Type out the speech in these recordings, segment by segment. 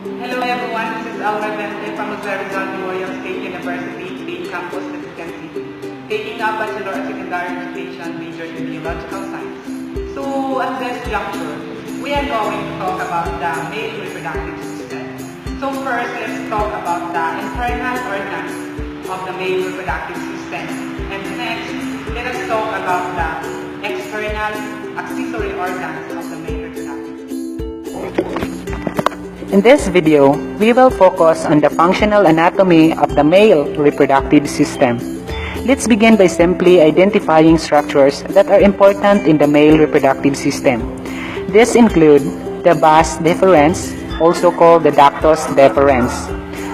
Hello everyone, this is Alma Vente from Rizal Memorial State University, main campus that you can see, taking a Bachelor of Secondary Education major in Biological Science. So at this juncture, we are going to talk about the male reproductive system. So first, let's talk about the internal organs of the male reproductive system. And next, let us talk about the external accessory organs of the male reproductive system. In this video, we will focus on the functional anatomy of the male reproductive system. Let's begin by simply identifying structures that are important in the male reproductive system. These include the vas deferens, also called the ductus deferens,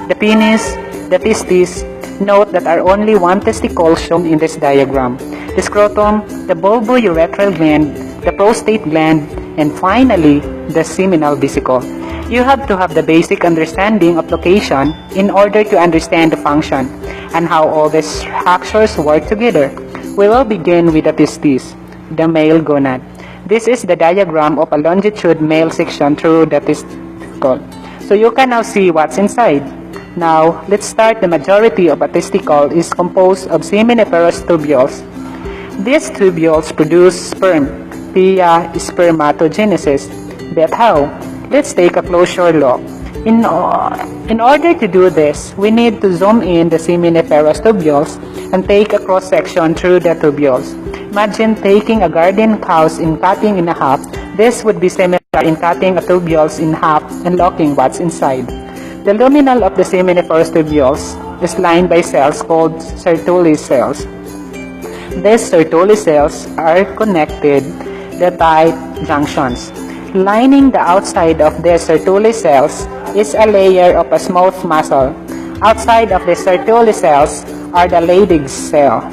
the penis, the testes. Note that are only one testicle shown in this diagram, the scrotum, the bulbourethral gland, the prostate gland, and finally, the seminal vesicle. You have to have the basic understanding of location in order to understand the function and how all the structures work together. We will begin with the testes, the male gonad. This is the diagram of a longitude male section through the testicle. So you can now see what's inside. Now, let's start. The majority of a testicle is composed of seminiferous tubules. These tubules produce sperm via spermatogenesis. But how? Let's take a closer look. In order to do this, we need to zoom in the seminiferous tubules and take a cross-section through the tubules. Imagine taking a garden house and cutting in half. This would be similar in cutting a tubules in half and looking what's inside. The luminal of the seminiferous tubules is lined by cells called Sertoli cells. These Sertoli cells are connected to tight junctions. Lining the outside of the Sertoli cells is a layer of a smooth muscle. Outside of the Sertoli cells are the Leydig cells.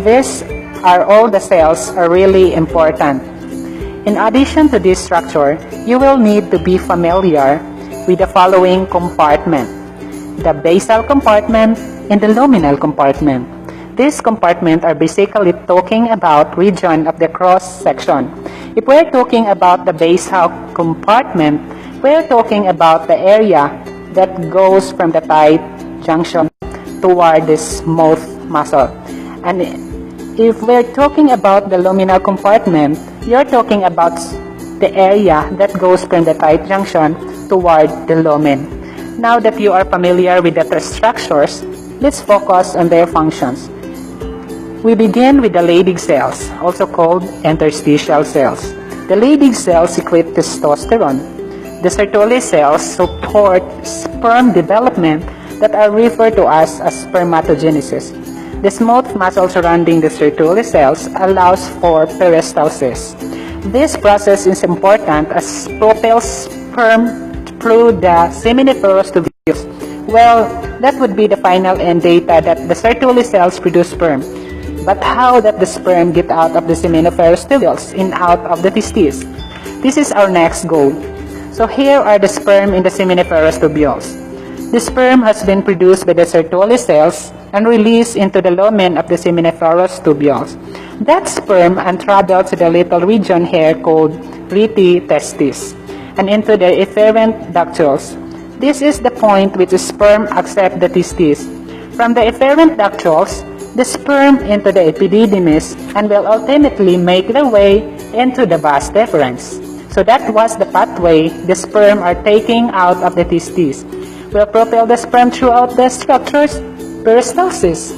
These are all the cells are really important. In addition to this structure, you will need to be familiar with the following compartment: the basal compartment and the luminal compartment. These compartments are basically talking about region of the cross-section. If we're talking about the basal compartment, we're talking about the area that goes from the tight junction toward the smooth muscle. And if we're talking about the luminal compartment, you're talking about the area that goes from the tight junction toward the lumen. Now that you are familiar with the structures, let's focus on their functions. We begin with the Leydig cells, also called interstitial cells. The Leydig cells secrete testosterone. The Sertoli cells support sperm development that are referred to as spermatogenesis. The smooth muscle surrounding the Sertoli cells allows for peristalsis. This process is important as propels sperm through the seminiferous tubules. Well, that would be the final end data that the Sertoli cells produce sperm. But how that the sperm get out of the seminiferous tubules and out of the testes? This is our next goal. So here are the sperm in the seminiferous tubules. The sperm has been produced by the Sertoli cells and released into the lumen of the seminiferous tubules. That sperm travels to the little region here called rete testis and into the efferent ductules. This is the point which the sperm accept the testes. From the efferent ductules, the sperm into the epididymis and will ultimately make their way into the vas deferens. So that was the pathway the sperm are taking out of the testes. Will propel the sperm throughout the structures, peristalsis.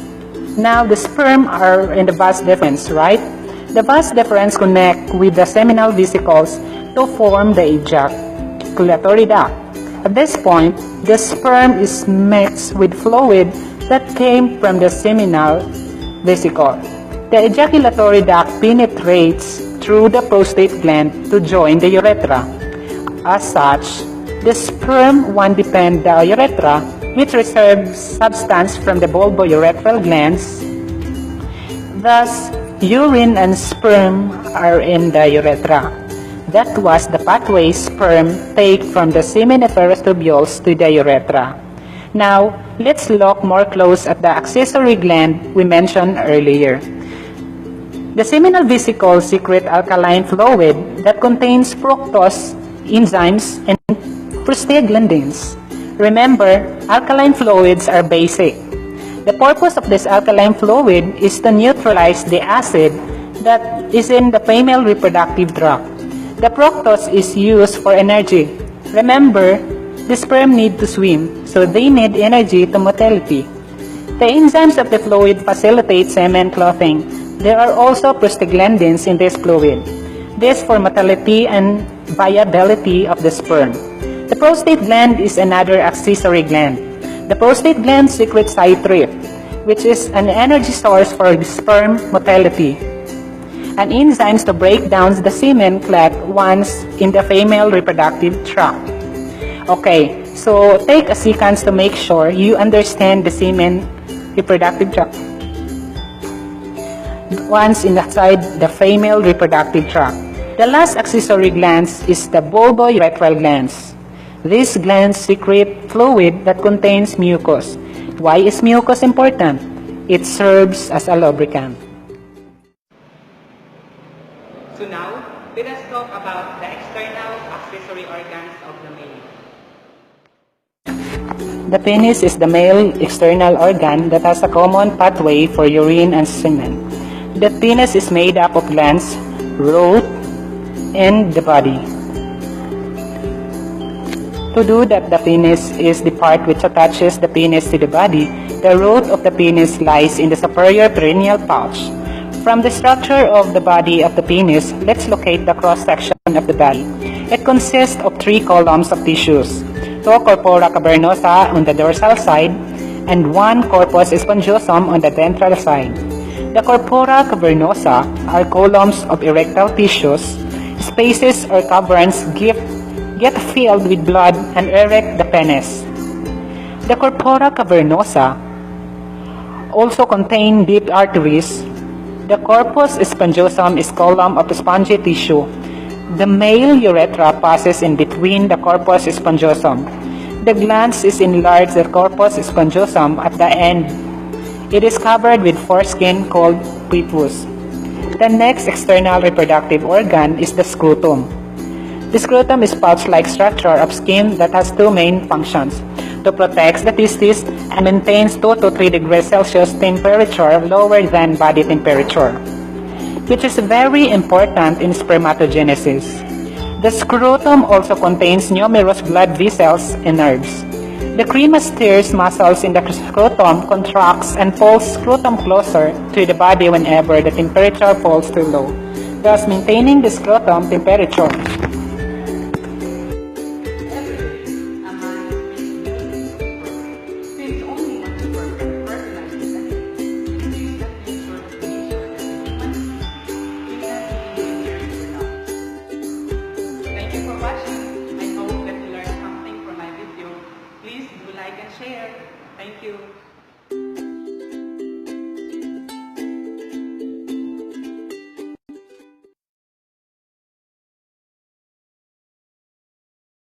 Now the sperm are in the vas deferens, right? The vas deferens connect with the seminal vesicles to form the ejaculatory duct. At this point, the sperm is mixed with fluid that came from the seminal vesicle. The ejaculatory duct penetrates through the prostate gland to join the urethra. As such, the sperm depend the urethra, which reserves substance from the bulbourethral glands. Thus, urine and sperm are in the urethra. That was the pathway sperm take from the seminiferous tubules to the urethra. Now, let's look more close at the accessory gland we mentioned earlier. The seminal vesicles secrete alkaline fluid that contains fructose, enzymes, and Prostaglandins. Remember, alkaline fluids are basic. The purpose of this alkaline fluid is to neutralize the acid that is in the female reproductive tract. The fructose is used for energy. Remember, the sperm need to swim, so they need energy to motility. The enzymes of the fluid facilitate semen clothing. There are also prostaglandins in this fluid. This for motility and viability of the sperm. The prostate gland is another accessory gland. The prostate gland secretes citrate, which is an energy source for sperm motility, and enzymes to break down the semen clot once in the female reproductive tract. Okay, so take a second to make sure you understand the semen reproductive tract. Once inside the female reproductive tract. The last accessory glands is the bulbourethral glands. These glands secrete fluid that contains mucus. Why is mucus important? It serves as a lubricant. So now, let us talk about the external accessory organs of the male. The penis is the male external organ that has a common pathway for urine and semen. The penis is made up of glands, root, and the body. To do that, the penis is the part which attaches the penis to the body. The root of the penis lies in the superior perineal pouch. From the structure of the body of the penis, let's locate the cross-section of the body. It consists of 3 columns of tissues, 2 corpora cavernosa on the dorsal side, and 1 corpus spongiosum on the ventral side. The corpora cavernosa are columns of erectile tissues. Spaces or caverns get filled with blood and erect the penis. The corpora cavernosa also contain deep arteries. The corpus spongiosum is column of spongy tissue. The male urethra passes in between the corpus spongiosum. The glans is enlarged the corpus spongiosum at the end. It is covered with foreskin called prepuce. The next external reproductive organ is the scrotum. The scrotum is pouch-like structure of skin that has 2 main functions: to protect the testes and maintains 2 to 3 degrees Celsius temperature lower than body temperature, which is very important in spermatogenesis. The scrotum also contains numerous blood vessels and nerves. The cremaster's muscles in the scrotum contracts and pulls scrotum closer to the body whenever the temperature falls too low, thus maintaining the scrotum temperature. Thank you for watching. I hope that you learned something from my video. Please do like and share. Thank you.